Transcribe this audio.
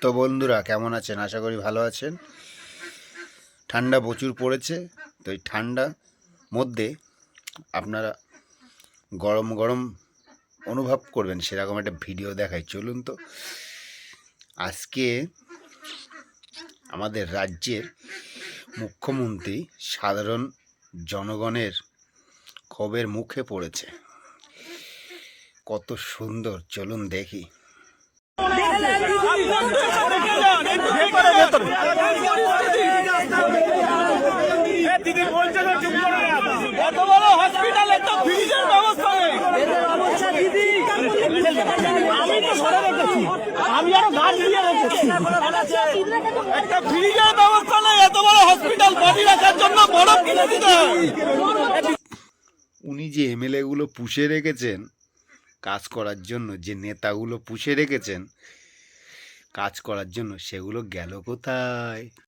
তো বন্ধুরা কেমন আছেন? আশা করি ভালো আছেন। ঠান্ডা প্রচুর পড়েছে, তো এই ঠান্ডা মধ্যে আপনারা গরম গরম অনুভব করবেন সেরকম একটা ভিডিও দেখাই, চলুন। তো আজকে আমাদের রাজ্যের মুখ্যমন্ত্রী সাধারণ জনগণের ক্ষোভের মুখে পড়েছে। কত সুন্দর, চলুন দেখি। আমি আরো গাছ দিয়ে রেখেছি, একটা ফ্রিজের ব্যবস্থা নেই। এত বড় হসপিটাল বডি রাখার জন্য বরফ কিনে দিতে হয়। উনি যে এমএলএ গুলো পুষে রেখেছেন কাজ করার জন্য, যে নেতাগুলো পুষে রেখেছেন কাজ করার জন্য, সেগুলো গেল কোথায়?